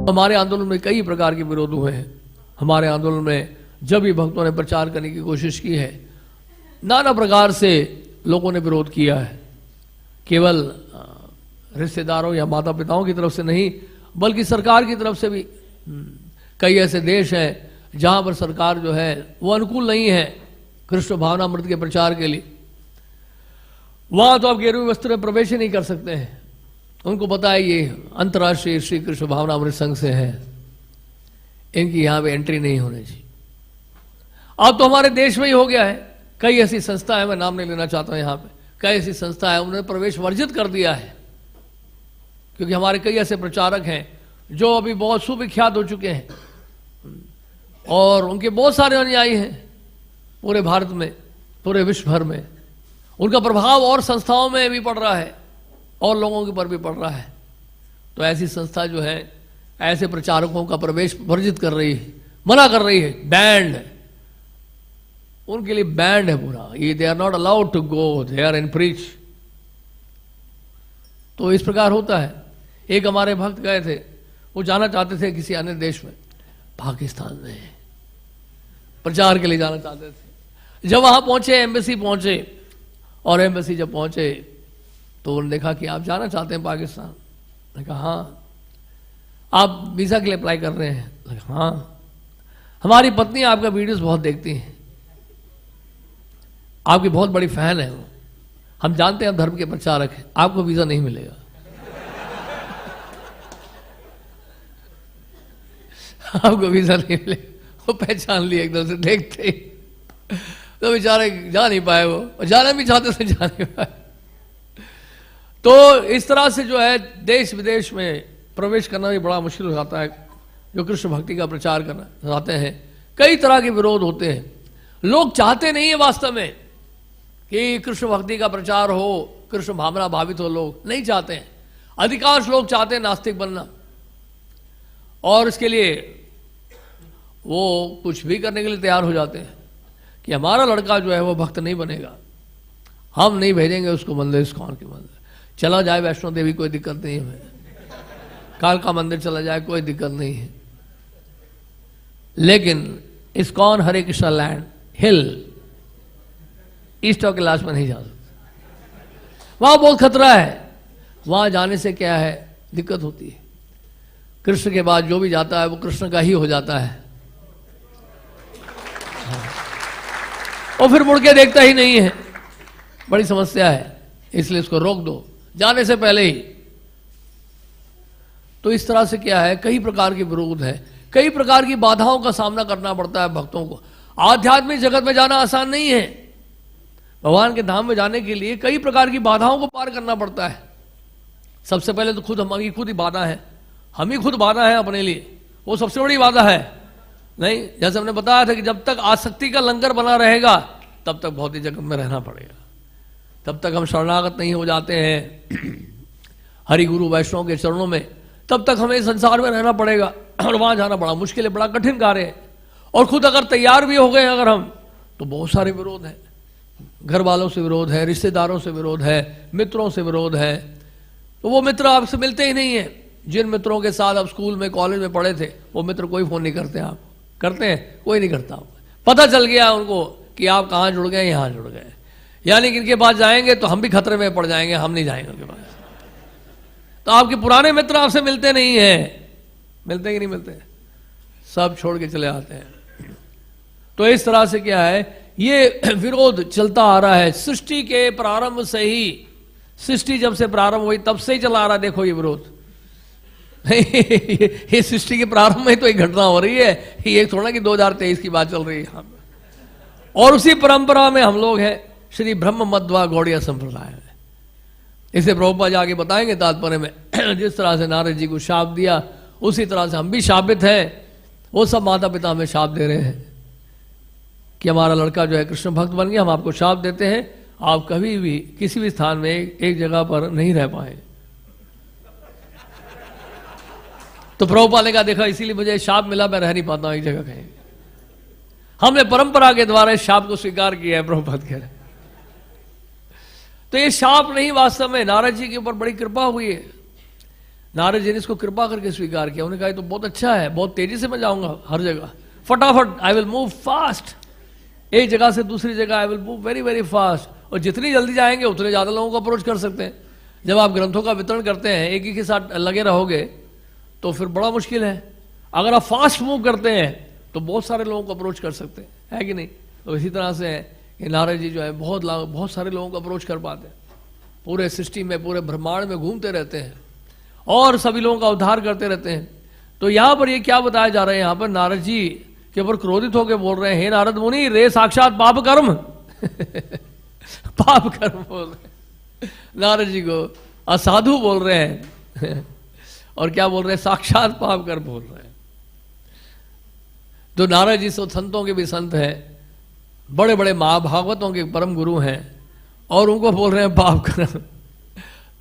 हमारे आंदोलन में कई प्रकार के विरोध हुए हैं। हमारे आंदोलन में जब भी भक्तों ने प्रचार करने की कोशिश की है, नाना प्रकार से लोगों ने विरोध किया है। केवल रिश्तेदारों या माता पिताओं की तरफ से नहीं, बल्कि सरकार की तरफ से भी। कई ऐसे देश हैं जहां पर सरकार जो है वो अनुकूल नहीं है कृष्ण भावनामृत के प्रचार के लिए। वहां तो आप गेरुए वस्त्र में प्रवेश ही नहीं कर सकते हैं। उनको पता है ये अंतर्राष्ट्रीय श्री कृष्ण भावनामृत संघ से है, इनकी यहां पे एंट्री नहीं होनी चाहिए। अब तो हमारे देश में ही हो गया है। कई ऐसी संस्था है, मैं नाम नहीं लेना चाहता हूं यहां पे, कई ऐसी संस्था है उन्होंने प्रवेश वर्जित कर दिया है, क्योंकि हमारे कई ऐसे प्रचारक हैं जो अभी बहुत सुविख्यात हो चुके हैं और उनके बहुत सारे अनुयायी हैं पूरे भारत में, पूरे विश्व भर में। उनका प्रभाव और संस्थाओं में भी पड़ रहा है और लोगों के ऊपर भी पड़ रहा है। तो ऐसी संस्था जो है ऐसे प्रचारकों का प्रवेश वर्जित कर रही है, मना कर रही है, बैंड है उनके लिए, बैंड है पूरा। ये they are not allowed to go there and preach. तो इस प्रकार होता है। एक हमारे भक्त गए थे, वो जाना चाहते थे किसी अन्य देश में, पाकिस्तान में प्रचार के लिए जाना चाहते थे। जब वहां पहुंचे, एम्बेसी पहुंचे, और एम्बेसी जब पहुंचे तो उन्होंने देखा कि आप जाना चाहते हैं पाकिस्तान। मैंने कहा हाँ। आप वीज़ा के लिए अप्लाई कर रहे हैं? मैंने कहा हाँ। हमारी पत्नी आपका वीडियोस बहुत देखती हैं, आपकी बहुत बड़ी फैन है वो। हम जानते हैं आप धर्म के प्रचारक हैं, आपको वीज़ा नहीं मिलेगा। आपको वीज़ा नहीं मिलेगा। वो पहचान लिया एकदम से देखते ही, तो बेचारे जा नहीं पाए, वो जाना भी चाहते थे, जा नहीं पाए। तो इस तरह से जो है देश विदेश में प्रवेश करना भी बड़ा मुश्किल हो जाता है। जो कृष्ण भक्ति का प्रचार करना चाहते हैं, कई तरह के विरोध होते हैं। लोग चाहते नहीं है वास्तव में कि कृष्ण भक्ति का प्रचार हो, कृष्ण भावना भावित हो, लोग नहीं चाहते हैं। अधिकांश लोग चाहते हैं नास्तिक बनना, और इसके लिए वो कुछ भी करने के लिए तैयार हो जाते हैं कि हमारा लड़का जो है वो भक्त नहीं बनेगा, हम नहीं भेजेंगे उसको मंदिर, इस्कॉन के मंदिर। चला जाए वैष्णो देवी, कोई दिक्कत नहीं है, कालका मंदिर चला जाए, कोई दिक्कत नहीं है। लेकिन ISKCON Hare Krishna land hill east of Kailash में नहीं जा सकते, वहां बहुत खतरा है। वहां जाने से क्या है, दिक्कत होती है। कृष्ण के बाद जो भी जाता है वो कृष्ण का ही हो जाता है, और फिर मुड़ के देखता ही नहीं है। बड़ी समस्या है, इसलिए इसको रोक दो जाने से पहले ही। तो इस तरह से क्या है, कई प्रकार के विरोध है, कई प्रकार की बाधाओं का सामना करना पड़ता है भक्तों को। आध्यात्मिक जगत में जाना आसान नहीं है। भगवान के धाम में जाने के लिए कई प्रकार की बाधाओं को पार करना पड़ता है। सबसे पहले तो खुद हमारी खुद ही बाधा है, हम ही खुद बाधा है अपने लिए, वो सबसे बड़ी बाधा है। नहीं, जैसे हमने बताया था कि जब तक आसक्ति का लंगर बना रहेगा तब तक भौतिक जगत में रहना पड़ेगा, तब तक हम शरणागत नहीं हो जाते हैं हरि गुरु वैष्णव के चरणों में, तब तक हमें संसार में रहना पड़ेगा, और वहां जाना बड़ा मुश्किल है, बड़ा कठिन कार्य है। और खुद अगर तैयार भी हो गए अगर हम, तो बहुत सारे विरोध है, घर वालों से विरोध है, रिश्तेदारों से विरोध है, मित्रों से विरोध है। तो वो मित्र आपसे मिलते ही नहीं है। जिन मित्रों के साथ आप स्कूल में कॉलेज में पढ़े थे, वो मित्र कोई फोन नहीं करते। आप करते हैं? कोई नहीं करता। पता चल गया उनको कि आप कहाँ जुड़ गए, यहाँ जुड़ गए, यानी कि इनके पास जाएंगे तो हम भी खतरे में पड़ जाएंगे, हम नहीं जाएंगे उनके पास। तो आपके पुराने मित्र आपसे मिलते नहीं हैं, मिलते कि नहीं मिलते, सब छोड़ के चले आते हैं। तो इस तरह से क्या है, ये विरोध चलता आ रहा है सृष्टि के प्रारंभ से ही। सृष्टि जब से प्रारंभ हुई तब से ही चला आ रहा है। देखो ये विरोध ये सृष्टि के प्रारंभ में तो एक घटना हो रही है, ये थोड़ा कि 2023 की बात चल रही है यहाँ पे। और उसी परंपरा में हम लोग हैं, श्री ब्रह्म मध्वा गौड़िया संप्रदाय में। इसे प्रभुपाद जी आगे बताएंगे तात्पर्य में। जिस तरह से नारद जी को शाप दिया, उसी तरह से हम भी शापित हैं। वो सब माता पिता हमें शाप दे रहे हैं कि हमारा लड़का जो है कृष्ण भक्त बन गया, हम आपको शाप देते हैं, आप कभी भी किसी भी स्थान में एक जगह पर नहीं रह पाए। तो प्रभुपाद ने कहा देखा, इसीलिए मुझे शाप मिला, मैं रह नहीं पाता हूं एक जगह कहीं। हमने परंपरा के द्वारा इस शाप को स्वीकार किया है, प्रभुपाद कह रहे। तो ये शाप नहीं, वास्तव में नारद जी के ऊपर बड़ी कृपा हुई है। नारद जी ने इसको कृपा करके स्वीकार किया। उन्होंने कहा ये तो बहुत अच्छा है, बहुत तेजी से मैं जाऊंगा हर जगह, फटाफट, आई विल मूव फास्ट, एक जगह से दूसरी जगह I will move very very fast. और जितनी जल्दी जाएंगे उतने ज़्यादा लोगों को अप्रोच कर सकते हैं। जब आप ग्रंथों का वितरण करते हैं एक ही के साथ लगे रहोगे तो फिर बड़ा मुश्किल है। अगर आप फास्ट मूव करते हैं तो बहुत सारे लोगों को अप्रोच कर सकते हैं, है कि नहीं? तो इसी तरह से है कि नारद जी जो है बहुत सारे लोगों को अप्रोच कर पाते हैं, पूरे सृष्टि में, पूरे ब्रह्मांड में घूमते रहते हैं और सभी लोगों का उद्धार करते रहते हैं। तो यहाँ पर ये क्या बताया जा रहा है, यहाँ पर नारद जी के ऊपर क्रोधित होकर बोल रहे हैं, हे नारद मुनि, रे साक्षात पाप कर्म पाप कर्म बोल रहे हैं नारद जी को, असाधु बोल रहे हैं और क्या बोल रहे हैं, साक्षात पाप कर्म बोल रहे हैं। तो नारद जी तो संतों के भी संत हैं, बड़े बड़े महाभागवतों के परम गुरु हैं और उनको बोल रहे हैं पाप कर्म।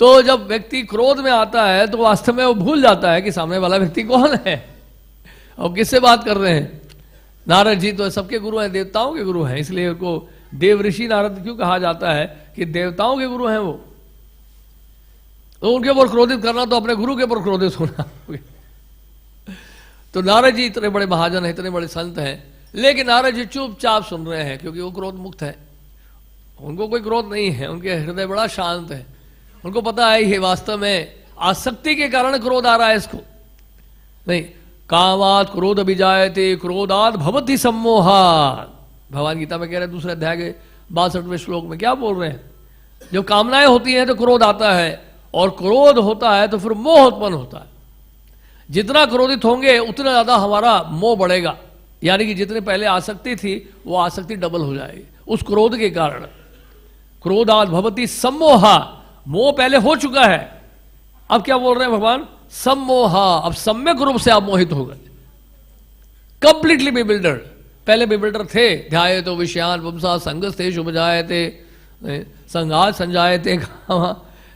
तो जब व्यक्ति क्रोध में आता है तो वास्तव में वो भूल जाता है कि सामने वाला व्यक्ति कौन है और किससे बात कर रहे हैं। नारद जी तो सबके गुरु हैं, देवताओं के गुरु हैं, इसलिए उनको देव ऋषि नारद क्यों कहा जाता है कि देवताओं के गुरु हैं वो। तो उनके ऊपर क्रोधित करना तो अपने गुरु के ऊपर क्रोधित होना। तो नारद जी इतने बड़े महाजन हैं, इतने बड़े संत हैं, लेकिन नारद जी चुपचाप सुन रहे हैं क्योंकि वो क्रोध मुक्त है, उनको कोई क्रोध नहीं है, उनके हृदय बड़ा शांत है। उनको पता है ये वास्तव में आसक्ति के कारण क्रोध आ रहा है इसको, नहीं, कामात क्रोध विजायते क्रोधात भवति सम्मोहात्। भगवान गीता में कह रहे हैं दूसरे अध्याय के 62वें श्लोक में क्या बोल रहे हैं, जब कामनाएं होती हैं तो क्रोध आता है और क्रोध होता है तो फिर मोह उत्पन्न होता है। जितना क्रोधित होंगे उतना ज्यादा हमारा मोह बढ़ेगा, यानी कि जितने पहले आसक्ति थी वो आसक्ति डबल हो जाएगी उस क्रोध के कारण। क्रोधात भवति सम्मोहा, मोह पहले हो चुका है, अब क्या बोल रहे हैं भगवान, सम्मोहा, अब सम्यक रूप से आप मोहित हो गए, कंप्लीटली बेबिल्डर। पहले बेबिल्डर थे, ध्याये तो विषयान वंसा संगस्ते शुभ जायते संघात संजायते कामा।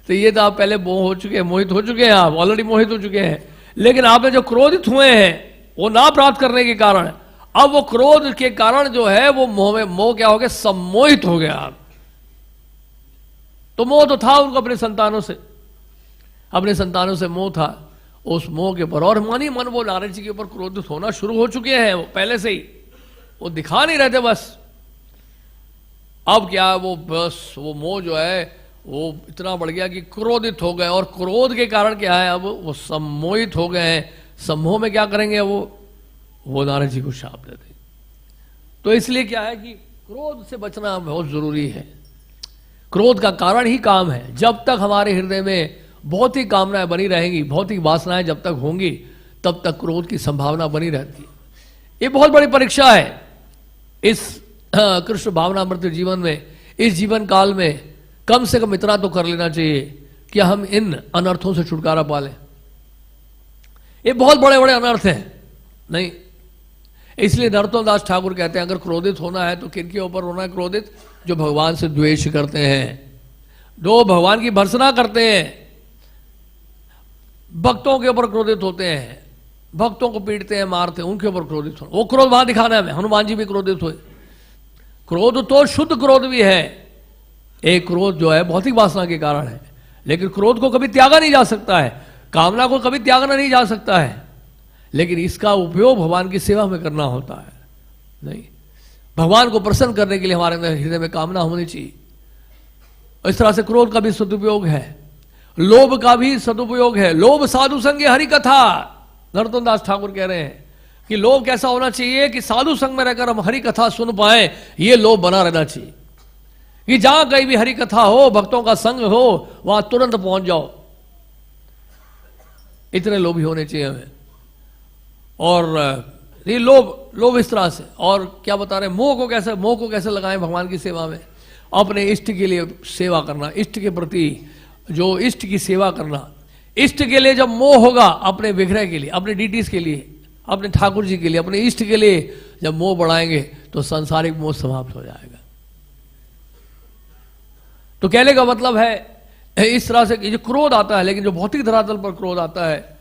तो ये तो आप पहले मोह हो चुके हैं, मोहित हो चुके हैं, आप ऑलरेडी मोहित हो चुके हैं। लेकिन आपने जो क्रोधित हुए हैं वो ना प्राप्त करने के कारण, अब वो क्रोध के कारण जो है वो मोह क्या हो गया, सम्मोहित हो गया आप। तो मोह तो था उनको अपने संतानों से मोह था, उस मोह के ऊपर और मन ही मन वो नारद जी के ऊपर क्रोधित होना शुरू हो चुके हैं, वो पहले से ही, वो दिखा नहीं रहते बस। अब क्या वो बस वो मोह जो है वो इतना बढ़ गया कि क्रोधित हो गए, और क्रोध के कारण क्या है, अब वो सम्मोहित हो गए हैं। सम्मोह में क्या करेंगे, वो नारद जी को शाप देते। तो इसलिए क्या है कि क्रोध से बचना बहुत जरूरी है। क्रोध का कारण ही काम है। जब तक हमारे हृदय में बहुत ही कामनाएं बनी रहेंगी, बहुत ही वासनाएं जब तक होंगी, तब तक क्रोध की संभावना बनी रहती है। ये बहुत बड़ी परीक्षा है इस कृष्ण भावनामृत जीवन में। इस जीवन काल में कम से कम इतना तो कर लेना चाहिए कि हम इन अनर्थों से छुटकारा पा लें। ये बहुत बड़े बड़े अनर्थ हैं, नहीं, इसलिए नरोत्तम दास ठाकुर कहते हैं अगर क्रोधित होना है तो किन के ऊपर होना है क्रोधित, जो भगवान से द्वेष करते हैं, जो भगवान की भर्त्सना करते हैं, भक्तों के ऊपर क्रोधित होते हैं, भक्तों को पीटते हैं, मारते हैं, उनके ऊपर क्रोधित होना। वो क्रोध वहां दिखाना है। हनुमान जी भी क्रोधित हुए। क्रोध तो शुद्ध क्रोध भी है, एक क्रोध जो है भौतिक वासना के कारण है, लेकिन क्रोध को कभी त्यागा नहीं जा सकता है, कामना को कभी त्यागना नहीं जा सकता है, लेकिन इसका उपयोग भगवान की सेवा में करना होता है। नहीं, भगवान को प्रसन्न करने के लिए हमारे अंदर हृदय में कामना होनी चाहिए। इस तरह से क्रोध का भी सदुपयोग है, लोभ का भी सदुपयोग है। लोभ साधु संग हरि कथा, नरोत्तम दास ठाकुर कह रहे हैं कि लोभ कैसा होना चाहिए कि साधु संग में रहकर हम हरि कथा सुन पाए, ये लोभ बना रहना चाहिए कि जहां कहीं भी हरि कथा हो, भक्तों का संग हो, वहां तुरंत पहुंच जाओ। इतने लोभी होने चाहिए हमें। और ये लोभ इस तरह से। और क्या बता रहे हैं, मोह को कैसे लगाएं भगवान की सेवा में, अपने इष्ट के लिए सेवा करना, इष्ट के प्रति जो इष्ट की सेवा करना। इष्ट के लिए जब मोह होगा, अपने विग्रह के लिए, अपने डीटीज के लिए, अपने ठाकुर जी के लिए, अपने इष्ट के लिए जब मोह बढ़ाएंगे तो सांसारिक मोह समाप्त हो जाएगा। तो कहने का मतलब है इस तरह से कि जो क्रोध आता है, लेकिन जो भौतिक धरातल पर क्रोध आता है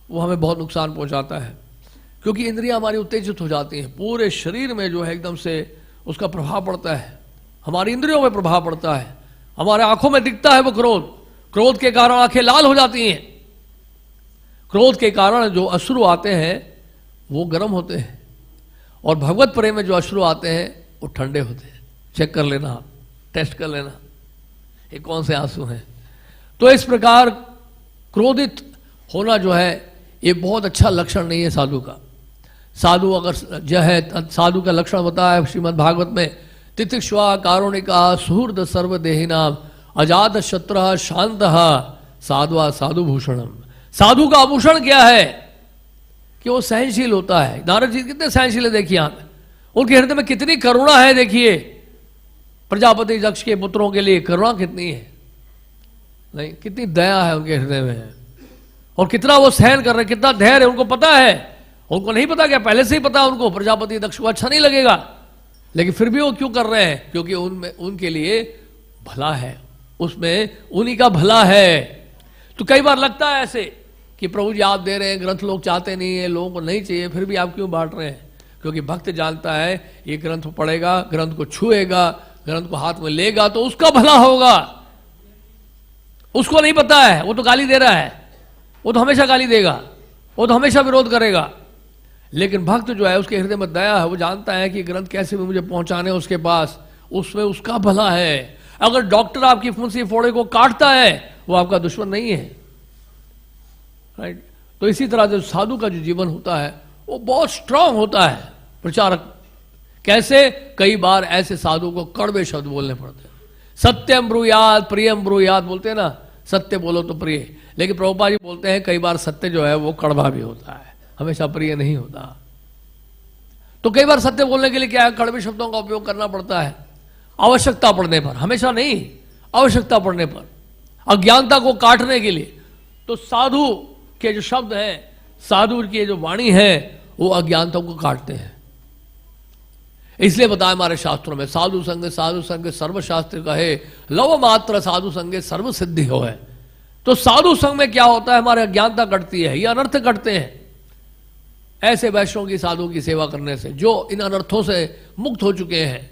वो हमें बहुत नुकसान पहुंचाता है, क्योंकि इंद्रियां हमारी उत्तेजित हो जाती हैं, पूरे शरीर में जो है एकदम से उसका प्रभाव पड़ता है, हमारी इंद्रियों में प्रभाव पड़ता है, हमारे आंखों में दिखता है वो क्रोध। क्रोध के कारण आंखें लाल हो जाती हैं, क्रोध के कारण जो अश्रु आते हैं वो गर्म होते हैं, और भगवत प्रेम में जो अश्रु आते हैं वो ठंडे होते हैं। चेक कर लेना, आप टेस्ट कर लेना ये कौन से आंसू हैं। तो इस प्रकार क्रोधित होना जो है ये बहुत अच्छा लक्षण नहीं है साधु का। साधु अगर जो है, साधु का लक्षण बताया है श्रीमद् भागवत में, तितिक्ष्वा कारुणिका सुहृद सर्वदेहिनाम अजात शत्रु शांत साधुआ साधु भूषणम। साधु का आभूषण क्या है कि वो सहनशील होता है। नारद जी कितने सहनशील है देखिए, आप उनके हृदय में कितनी करुणा है। देखिए प्रजापति दक्ष के पुत्रों के लिए करुणा कितनी है, नहीं कितनी दया है उनके हृदय में, और कितना वो सहन कर रहे हैं, कितना धैर्य। उनको पता है, उनको नहीं पता क्या, पहले से ही पता उनको प्रजापति दक्ष को अच्छा नहीं लगेगा, लेकिन फिर भी वो क्यों कर रहे हैं, क्योंकि उनमें उनके लिए भला है, उसमें उन्हीं का भला है। तो कई बार लगता है ऐसे कि प्रभु जी आप दे रहे हैं, ग्रंथ लोग चाहते नहीं है, लोगों को नहीं चाहिए, फिर भी आप क्यों बांट रहे हैं। क्योंकि भक्त जानता है ये ग्रंथ पढ़ेगा, ग्रंथ को छुएगा, ग्रंथ को हाथ में लेगा तो उसका भला होगा। उसको नहीं पता है, वो तो गाली दे रहा है, वो तो हमेशा गाली देगा, वो तो हमेशा विरोध करेगा। लेकिन भक्त जो है उसके हृदय में दया है, वो जानता है कि ग्रंथ कैसे भी मुझे पहुंचाने उसके पास, उसमें उसका भला है। अगर डॉक्टर आपकी फुंसी फोड़े को काटता है वो आपका दुश्मन नहीं है, राइट। तो इसी तरह से साधु का जो जीवन होता है वो बहुत स्ट्रांग होता है। प्रचारक कैसे, कई बार ऐसे साधु को कड़वे शब्द बोलने पड़ते हैं। सत्यम ब्रूयात प्रियम ब्रूयात बोलते हैं ना, सत्य बोलो तो प्रिय। लेकिन प्रभुपाद जी बोलते हैं कई बार सत्य जो है वो कड़वा भी होता है, हमेशा प्रिय नहीं होता। तो कई बार सत्य बोलने के लिए क्या है, कड़वे शब्दों का उपयोग करना पड़ता है, आवश्यकता पड़ने पर, हमेशा नहीं, आवश्यकता पड़ने पर, अज्ञानता को काटने के लिए। तो साधु के जो शब्द हैं, साधु की जो वाणी है वो अज्ञानता को काटते हैं। इसलिए बताया हमारे शास्त्रों में, साधु संग सर्वशास्त्र कहे, लव मात्र साधु संगे सर्व सिद्धि हो है। तो साधु संग में क्या होता है, हमारे अज्ञानता कटती है, ये अनर्थ कटते हैं ऐसे वैष्णव की, साधु की सेवा करने से, जो इन अनर्थों से मुक्त हो चुके हैं।